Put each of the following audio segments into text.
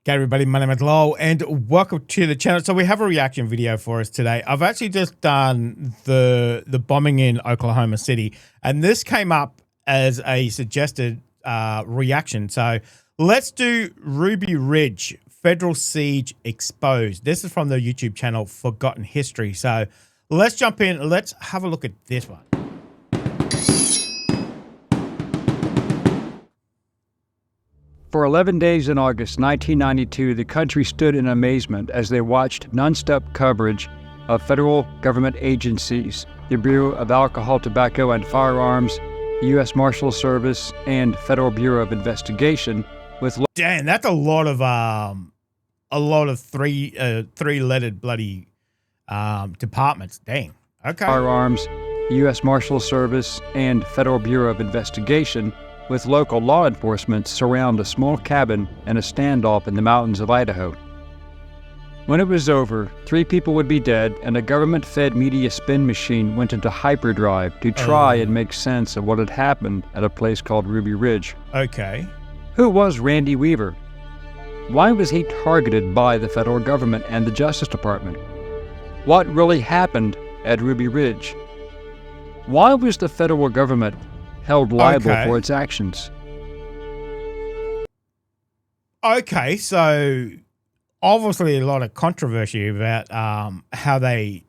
G'day everybody, my name is Lowell and welcome to the channel. So we have a reaction video for us today. I've actually just done the bombing in Oklahoma City and this came up as a suggested reaction. So let's do Ruby Ridge, Federal Siege Exposed. This is from the YouTube channel Forgotten History. So let's jump in, let's have a look at this one. For 11 days in August 1992, the country stood in amazement as they watched nonstop coverage of federal government agencies, the Bureau of Alcohol, Tobacco, and Firearms, the U.S. Marshal Service, and Federal Bureau of Investigation with... Damn, that's a lot of three-lettered bloody departments. Dang. Okay. Firearms, the U.S. Marshal Service, and Federal Bureau of Investigation with local law enforcement surround a small cabin and a standoff in the mountains of Idaho. When it was over, 3 people would be dead, and a government-fed media spin machine went into hyperdrive to try and make sense of what had happened at a place called Ruby Ridge. Okay. Who was Randy Weaver? Why was he targeted by the federal government and the Justice Department? What really happened at Ruby Ridge? Why was the federal government held liable for its actions? Okay, so obviously a lot of controversy about how they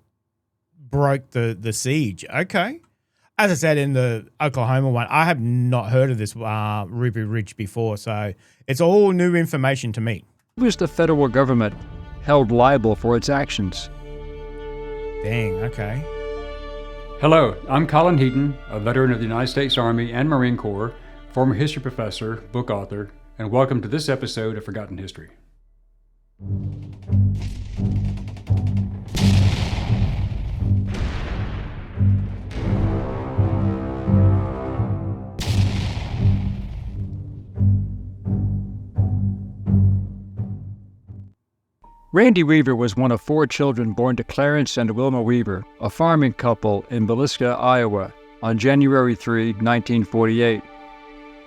broke the siege. Okay. As I said in the Oklahoma one, I have not heard of this Ruby Ridge before, so it's all new information to me. Why was the federal government held liable for its actions? Dang, okay. Hello, I'm Colin Heaton, a veteran of the United States Army and Marine Corps, former history professor, book author, and welcome to this episode of Forgotten History. Randy Weaver was one of 4 children born to Clarence and Wilma Weaver, a farming couple in Villisca, Iowa, on January 3, 1948.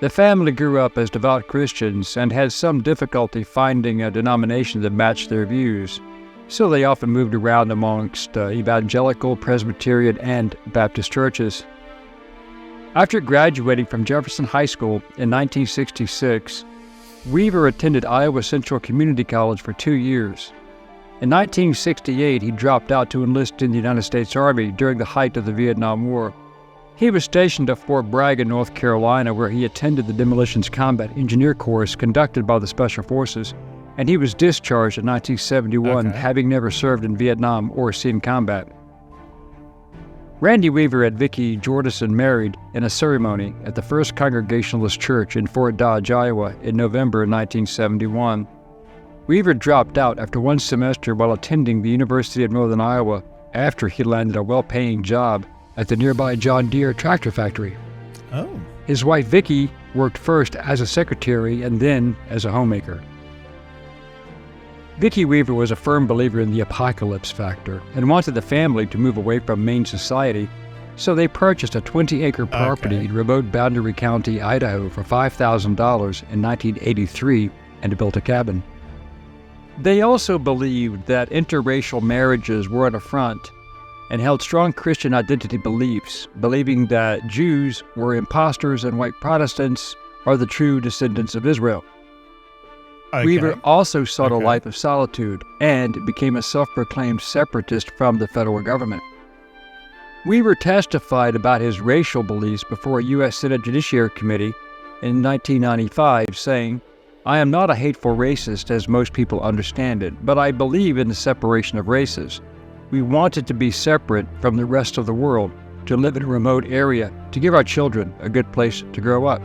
The family grew up as devout Christians and had some difficulty finding a denomination that matched their views, so they often moved around amongst evangelical, Presbyterian, and Baptist churches. After graduating from Jefferson High School in 1966, Weaver attended Iowa Central Community College for 2 years. In 1968, he dropped out to enlist in the United States Army during the height of the Vietnam War. He was stationed at Fort Bragg in North Carolina, where he attended the Demolitions Combat Engineer course conducted by the Special Forces, and he was discharged in 1971, having never served in Vietnam or seen combat. Randy Weaver and Vicki Jordison married in a ceremony at the First Congregationalist Church in Fort Dodge, Iowa, in November 1971. Weaver dropped out after 1 semester while attending the University of Northern Iowa after he landed a well-paying job at the nearby John Deere tractor factory. Oh. His wife Vicki worked first as a secretary and then as a homemaker. Vicki Weaver was a firm believer in the apocalypse factor and wanted the family to move away from Maine society, so they purchased a 20-acre property in remote Boundary County, Idaho for $5,000 in 1983 and built a cabin. They also believed that interracial marriages were an affront and held strong Christian identity beliefs, believing that Jews were impostors and white Protestants are the true descendants of Israel. Weaver also sought a life of solitude and became a self-proclaimed separatist from the federal government. Weaver testified about his racial beliefs before a U.S. Senate Judiciary Committee in 1995, saying, "I am not a hateful racist as most people understand it, but I believe in the separation of races. We wanted to be separate from the rest of the world, to live in a remote area, to give our children a good place to grow up."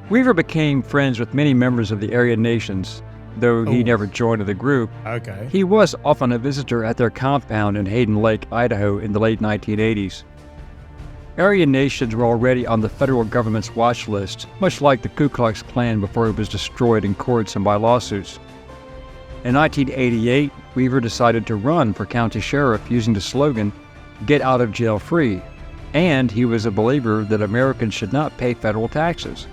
Weaver became friends with many members of the Aryan nations, though he never joined the group. He was often a visitor at their compound in Hayden Lake, Idaho in the late 1980s. Aryan nations were already on the federal government's watch list, much like the Ku Klux Klan before it was destroyed in courts and by lawsuits. In 1988, Weaver decided to run for county sheriff using the slogan, "Get out of jail free," and he was a believer that Americans should not pay federal taxes.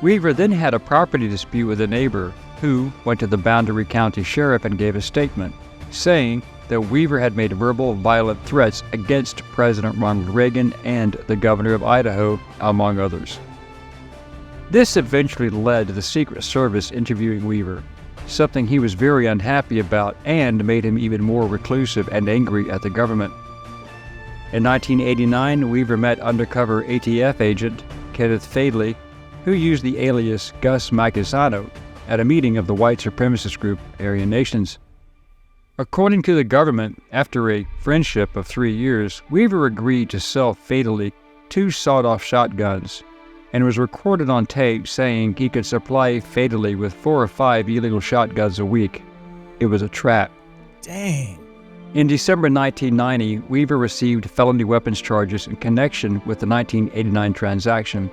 Weaver then had a property dispute with a neighbor who went to the Boundary County Sheriff and gave a statement, saying that Weaver had made verbal violent threats against President Ronald Reagan and the governor of Idaho, among others. This eventually led to the Secret Service interviewing Weaver, something he was very unhappy about and made him even more reclusive and angry at the government. In 1989, Weaver met undercover ATF agent Kenneth Fadley, who used the alias Gus Macasano at a meeting of the white supremacist group Aryan Nations. According to the government, after a friendship of 3 years, Weaver agreed to sell Fadley 2 sawed-off shotguns and was recorded on tape saying he could supply Fadley with 4 or 5 illegal shotguns a week. It was a trap. Dang. In December 1990, Weaver received felony weapons charges in connection with the 1989 transaction.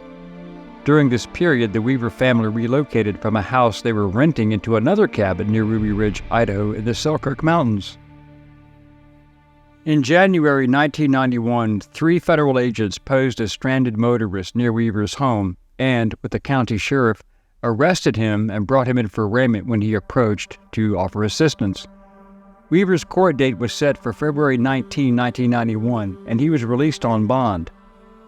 During this period, the Weaver family relocated from a house they were renting into another cabin near Ruby Ridge, Idaho, in the Selkirk Mountains. In January 1991, 3 federal agents posed as stranded motorists near Weaver's home and, with the county sheriff, arrested him and brought him in for arraignment when he approached to offer assistance. Weaver's court date was set for February 19, 1991, and he was released on bond.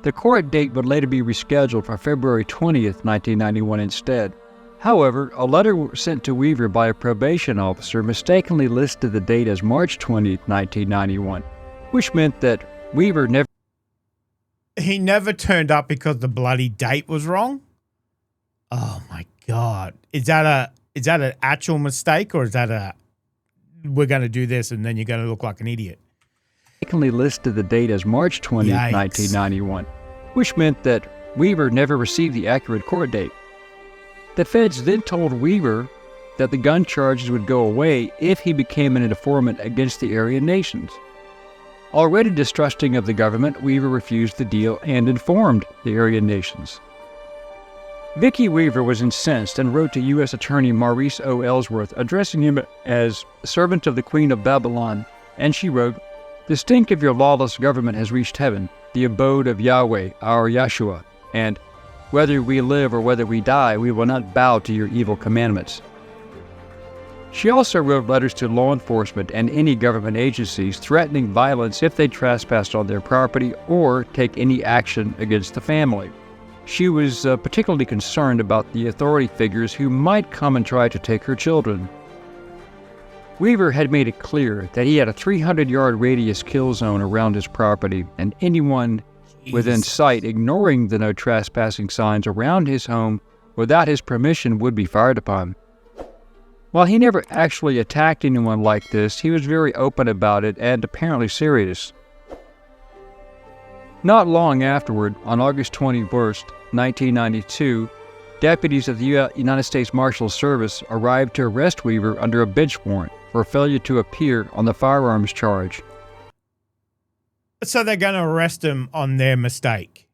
The court date would later be rescheduled for February 20th, 1991 instead. However, a letter sent to Weaver by a probation officer mistakenly listed the date as March 20, 1991, which meant that Weaver never... He never turned up because the bloody date was wrong? Oh my God. Is that an actual mistake, or is that a, we're going to do this and then you're going to look like an idiot? Mistakenly listed the date as March 20, 1991, which meant that Weaver never received the accurate court date. The feds then told Weaver that the gun charges would go away if he became an informant against the Aryan Nations. Already distrusting of the government, Weaver refused the deal and informed the Aryan Nations. Vicki Weaver was incensed and wrote to U.S. Attorney Maurice O. Ellsworth, addressing him as servant of the Queen of Babylon, and she wrote, "The stink of your lawless government has reached heaven, the abode of Yahweh, our Yahshua, and whether we live or whether we die, we will not bow to your evil commandments." She also wrote letters to law enforcement and any government agencies threatening violence if they trespassed on their property or take any action against the family. She was particularly concerned about the authority figures who might come and try to take her children. Weaver had made it clear that he had a 300-yard radius kill zone around his property, and anyone within sight ignoring the no trespassing signs around his home without his permission would be fired upon. While he never actually attacked anyone like this, he was very open about it and apparently serious. Not long afterward, on August 21, 1992, deputies of the United States Marshal Service arrived to arrest Weaver under a bench warrant for failure to appear on the firearms charge. So they're going to arrest him on their mistake.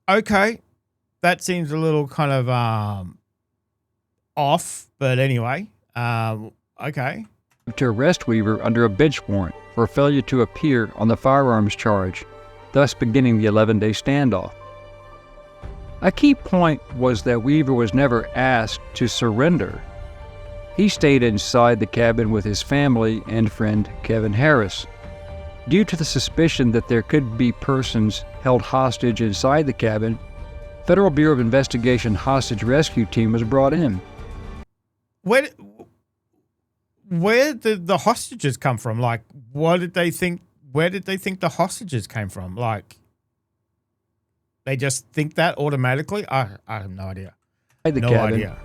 Okay. That seems a little kind of off, but anyway. Okay. To arrest Weaver under a bench warrant for failure to appear on the firearms charge, thus beginning the 11-day standoff. A key point was that Weaver was never asked to surrender. He stayed inside the cabin with his family and friend Kevin Harris. Due to the suspicion that there could be persons held hostage inside the cabin, Federal Bureau of Investigation hostage rescue team was brought in. Where did the hostages come from? Like, what did they think? Where did they think the hostages came from? Like, they just think that automatically? I have no idea. No idea.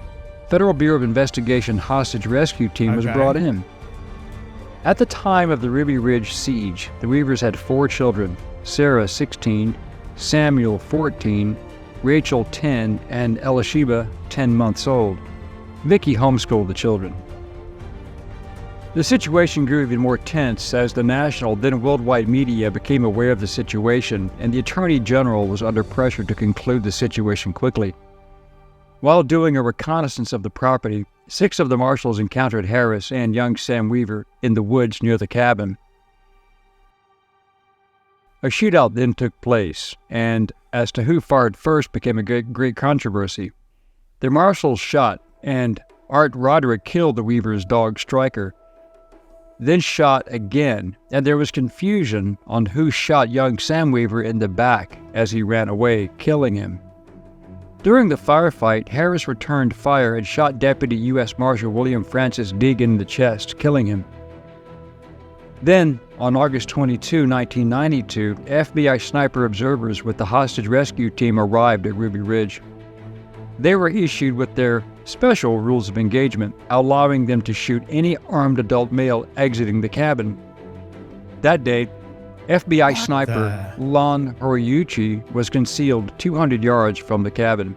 Federal Bureau of Investigation hostage rescue team was brought in. At the time of the Ruby Ridge siege, the Weavers had 4 children: Sarah, 16, Samuel, 14, Rachel, 10, and Elisheba, 10 months old. Vicki homeschooled the children. The situation grew even more tense as the national, then worldwide media became aware of the situation, and the Attorney General was under pressure to conclude the situation quickly. While doing a reconnaissance of the property, 6 of the marshals encountered Harris and young Sam Weaver in the woods near the cabin. A shootout then took place, and as to who fired first became a great controversy. The marshals shot, and Art Roderick killed the Weaver's dog Striker, then shot again, and there was confusion on who shot young Sam Weaver in the back as he ran away, killing him. During the firefight, Harris returned fire and shot Deputy U.S. Marshal William Francis Deegan in the chest, killing him. Then, on August 22, 1992, FBI sniper observers with the hostage rescue team arrived at Ruby Ridge. They were issued with their special rules of engagement, allowing them to shoot any armed adult male exiting the cabin. That day, FBI sniper Lon Horiyuchi was concealed 200 yards from the cabin.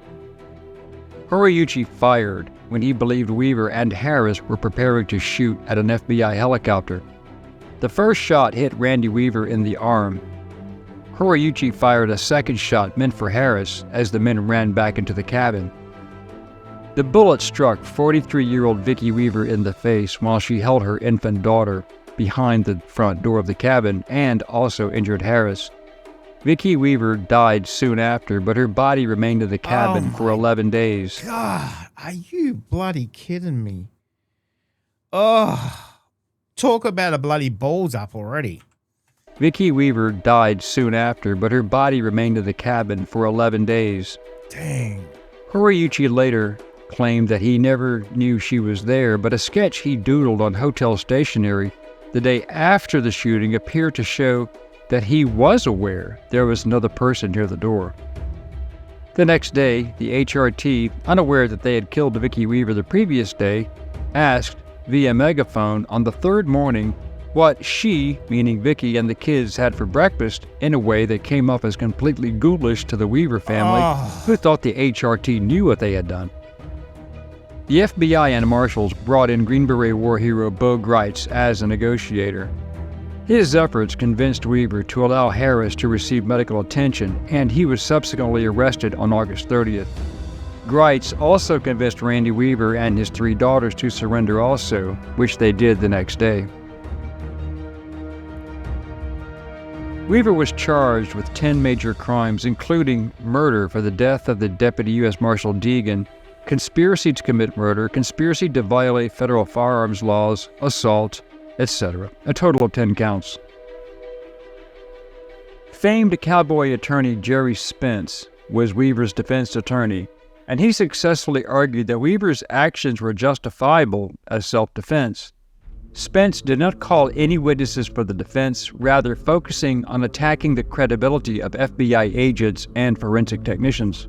Horiyuchi fired when he believed Weaver and Harris were preparing to shoot at an FBI helicopter. The first shot hit Randy Weaver in the arm. Horiyuchi fired a second shot meant for Harris as the men ran back into the cabin. The bullet struck 43-year-old Vicki Weaver in the face while she held her infant daughter behind the front door of the cabin and also injured Harris. Vicki Weaver died soon after, but her body remained in the cabin for 11 days. God, are you bloody kidding me? Oh, talk about a bloody balls up already. Vicki Weaver died soon after, but her body remained in the cabin for 11 days. Dang. Horiyuchi later claimed that he never knew she was there, but a sketch he doodled on hotel stationery the day after the shooting appeared to show that he was aware there was another person near the door. The next day, the HRT, unaware that they had killed Vicki Weaver the previous day, asked via megaphone on the third morning what she, meaning Vicki, and the kids had for breakfast in a way that came off as completely ghoulish to the Weaver family, who thought the HRT knew what they had done. The FBI and marshals brought in Green Beret war hero Bo Gritz as a negotiator. His efforts convinced Weaver to allow Harris to receive medical attention, and he was subsequently arrested on August 30th. Gritz also convinced Randy Weaver and his 3 daughters to surrender also, which they did the next day. Weaver was charged with 10 major crimes, including murder for the death of the Deputy U.S. Marshal Deegan, conspiracy to commit murder, conspiracy to violate federal firearms laws, assault, etc. A total of 10 counts. Famed cowboy attorney Jerry Spence was Weaver's defense attorney, and he successfully argued that Weaver's actions were justifiable as self-defense. Spence did not call any witnesses for the defense, rather focusing on attacking the credibility of FBI agents and forensic technicians.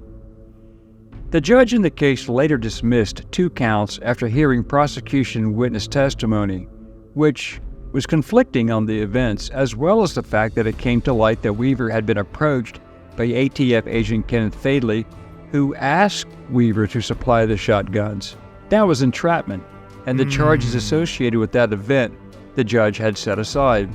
The judge in the case later dismissed 2 counts after hearing prosecution witness testimony, which was conflicting on the events, as well as the fact that it came to light that Weaver had been approached by ATF agent Kenneth Fadley, who asked Weaver to supply the shotguns. That was entrapment, and the charges associated with that event the judge had set aside.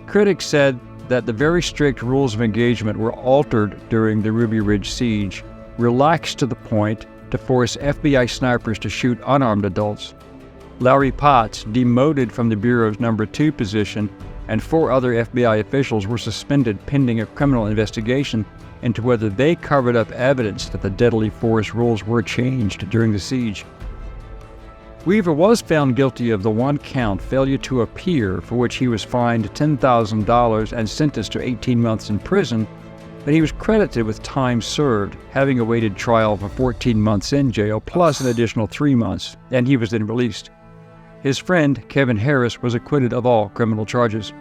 Critics said that the very strict rules of engagement were altered during the Ruby Ridge siege, relaxed to the point to force FBI snipers to shoot unarmed adults. Larry Potts, demoted from the Bureau's No. 2 position, and 4 other FBI officials were suspended pending a criminal investigation into whether they covered up evidence that the deadly force rules were changed during the siege. Weaver was found guilty of the 1 count failure to appear, for which he was fined $10,000 and sentenced to 18 months in prison, but he was credited with time served, having awaited trial for 14 months in jail, plus an additional 3 months, and he was then released. His friend, Kevin Harris, was acquitted of all criminal charges.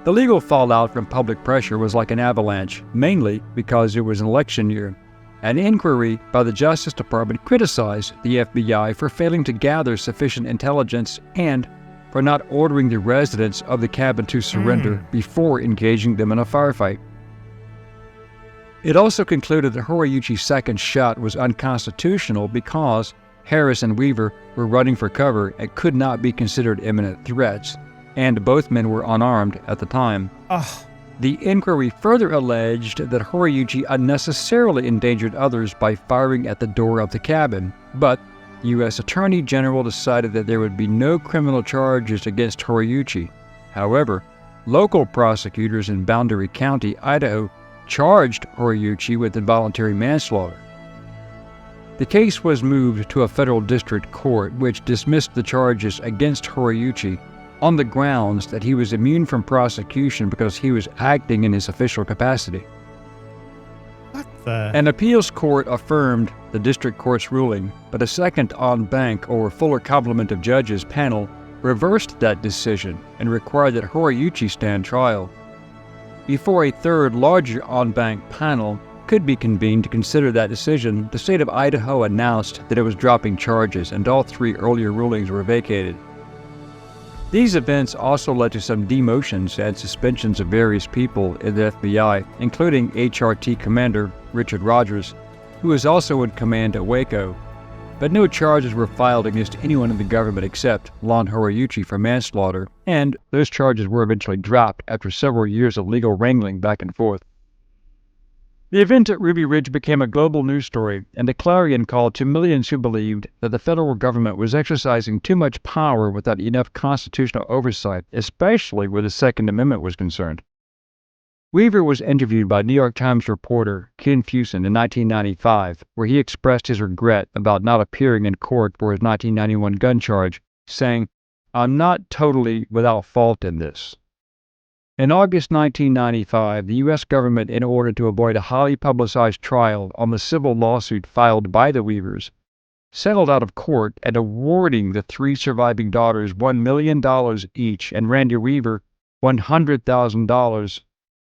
The legal fallout from public pressure was like an avalanche, mainly because it was an election year. An inquiry by the Justice Department criticized the FBI for failing to gather sufficient intelligence and for not ordering the residents of the cabin to surrender before engaging them in a firefight. It also concluded that Horiyuchi's second shot was unconstitutional because Harris and Weaver were running for cover and could not be considered imminent threats, and both men were unarmed at the time. The inquiry further alleged that Horiyuchi unnecessarily endangered others by firing at the door of the cabin, but the U.S. Attorney General decided that there would be no criminal charges against Horiyuchi. However, local prosecutors in Boundary County, Idaho, charged Horiuchi with involuntary manslaughter. The case was moved to a federal district court, which dismissed the charges against Horiuchi on the grounds that he was immune from prosecution because he was acting in his official capacity. What the? An appeals court affirmed the district court's ruling, but a second en banc or fuller complement of judges panel reversed that decision and required that Horiuchi stand trial. Before a third, larger en banc panel could be convened to consider that decision, the state of Idaho announced that it was dropping charges, and all three earlier rulings were vacated. These events also led to some demotions and suspensions of various people in the FBI, including HRT Commander Richard Rogers, who was also in command at Waco. But no charges were filed against anyone in the government except Lon Horiuchi for manslaughter, and those charges were eventually dropped after several years of legal wrangling back and forth. The event at Ruby Ridge became a global news story and a clarion call to millions who believed that the federal government was exercising too much power without enough constitutional oversight, especially where the Second Amendment was concerned. Weaver was interviewed by New York Times reporter Ken Fuson in 1995, where he expressed his regret about not appearing in court for his 1991 gun charge, saying, "I'm not totally without fault in this." In August 1995, the U.S. government, in order to avoid a highly publicized trial on the civil lawsuit filed by the Weavers, settled out of court and awarding the three surviving daughters $1 million each and Randy Weaver $100,000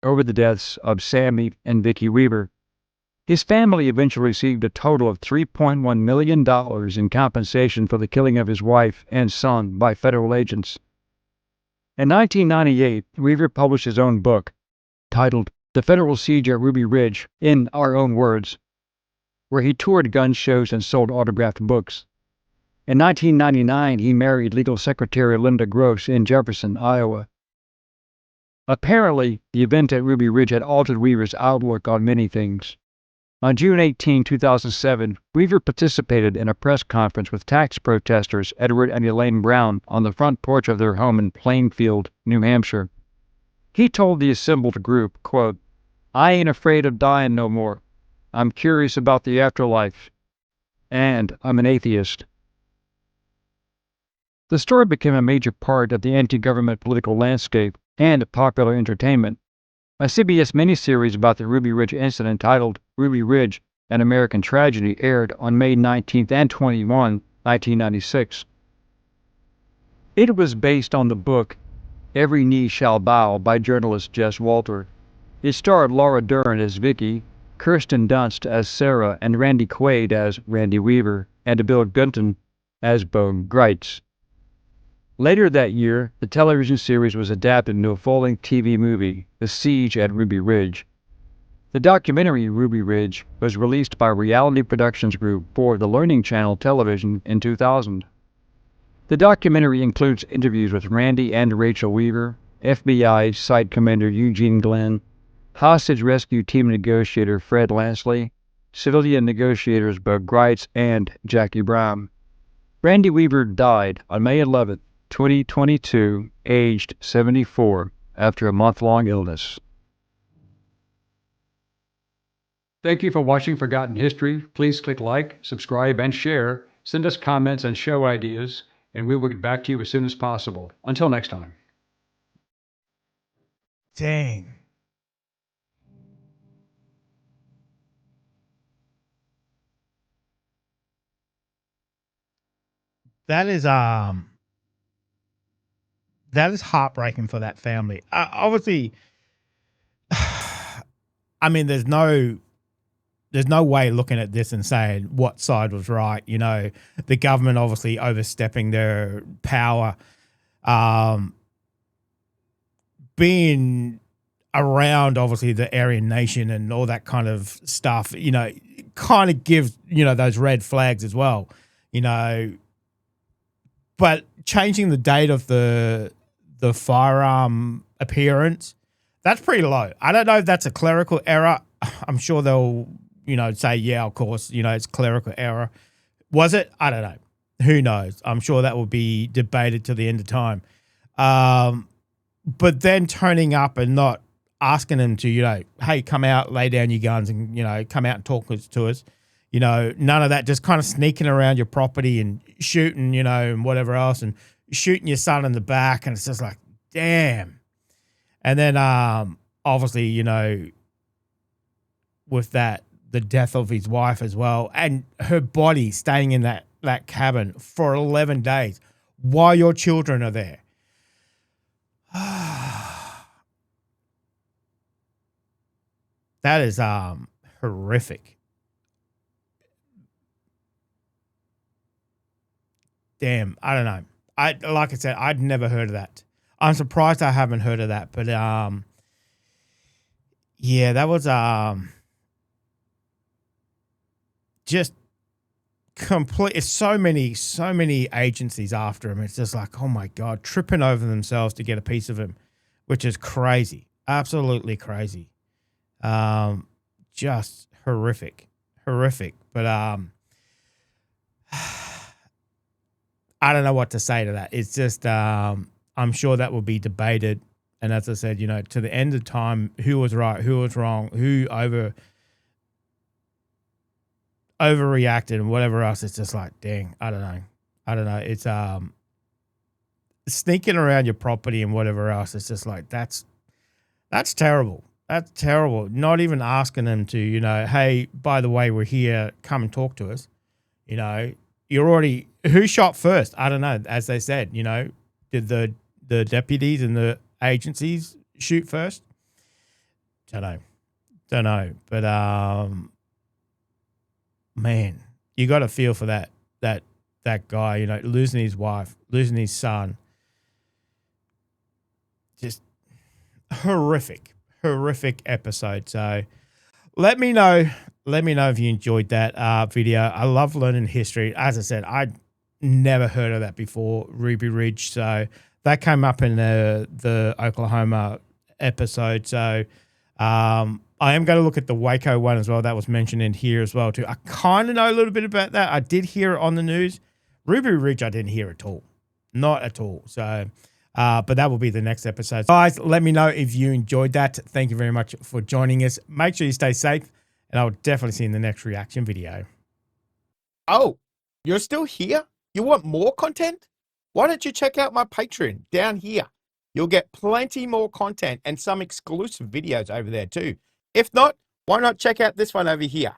over the deaths of Sammy and Vicki Weaver. His family eventually received a total of $3.1 million in compensation for the killing of his wife and son by federal agents. In 1998, Weaver published his own book, titled The Federal Siege at Ruby Ridge, in Our Own Words, where he toured gun shows and sold autographed books. In 1999, he married legal secretary Linda Gross in Jefferson, Iowa. Apparently, the event at Ruby Ridge had altered Weaver's outlook on many things. On June 18, 2007, Weaver participated in a press conference with tax protesters Edward and Elaine Brown on the front porch of their home in Plainfield, New Hampshire. He told the assembled group, quote, "I ain't afraid of dying no more. I'm curious about the afterlife. And I'm an atheist." The story became a major part of the anti-government political landscape and popular entertainment. A CBS miniseries about the Ruby Ridge incident titled Ruby Ridge, An American Tragedy aired on May 19th and 21, 1996. It was based on the book Every Knee Shall Bow by journalist Jess Walter. It starred Laura Dern as Vicki, Kirsten Dunst as Sarah, and Randy Quaid as Randy Weaver, and Bill Gunton as Bo Greitz. Later that year, the television series was adapted into a full-length TV movie, The Siege at Ruby Ridge. The documentary Ruby Ridge was released by Reality Productions Group for the Learning Channel television in 2000. The documentary includes interviews with Randy and Rachel Weaver, FBI Site Commander Eugene Glenn, hostage rescue team negotiator Fred Lansley, civilian negotiators Bo Greitz and Jackie Brown. Randy Weaver died on May 11, 2022, aged 74, after a month-long illness. Thank you for watching Forgotten History. Please click like, subscribe, and share. Send us comments and show ideas, and we will get back to you as soon as possible. Until next time. Dang. That is heartbreaking for that family. Obviously, I mean, there's no way looking at this and saying what side was right. You know, the government obviously overstepping their power, being around obviously the Aryan Nation and all that kind of stuff, you know, kind of gives, you know, those red flags as well, you know. But changing the date of the firearm appearance, that's pretty low. I don't know if that's a clerical error. I'm sure they'll, you know, say, yeah, of course, you know, it's clerical error. Was it? I don't know. Who knows? I'm sure that will be debated to the end of time. but then turning up and not asking them to, hey, come out, lay down your guns and, come out and talk to us. None of that, just kind of sneaking around your property and shooting, and whatever else, and shooting your son in the back. And it's just like, damn. And then obviously, with that, the death of his wife as well, and her body staying in that cabin for 11 days while your children are there. That is horrific. Damn, I don't know. Like I said, I'd never heard of that. I'm surprised I haven't heard of that, but yeah, that was just complete. It's so many agencies after him. It's just like, oh my God, tripping over themselves to get a piece of him, which is crazy. Absolutely crazy. Just horrific. But I don't know what to say to that. It's just I'm sure that will be debated. And as I said, to the end of time, who was right, who was wrong, who overreacted and whatever else. It's just like, dang, I don't know. It's sneaking around your property and whatever else. It's just like, that's terrible. That's terrible. Not even asking them to, hey, by the way, we're here, come and talk to us. You're already, who shot first? I don't know. As they said, did the deputies and the agencies shoot first? Don't know. But man, you got to feel for that guy, losing his wife, losing his son. Just horrific episode. So let me know if you enjoyed that video. I love learning history. As I said, I'd never heard of that before, Ruby Ridge. So that came up in the Oklahoma episode. So I am going to look at the Waco one as well. That was mentioned in here as well too. I kind of know a little bit about that. I did hear it on the news. Ruby Ridge, I didn't hear at all. Not at all. So but that will be the next episode. Guys, let me know if you enjoyed that. Thank you very much for joining us. Make sure you stay safe, and I'll definitely see you in the next reaction video. Oh, you're still here? You want more content? Why don't you check out my Patreon down here? You'll get plenty more content and some exclusive videos over there too. If not, why not check out this one over here?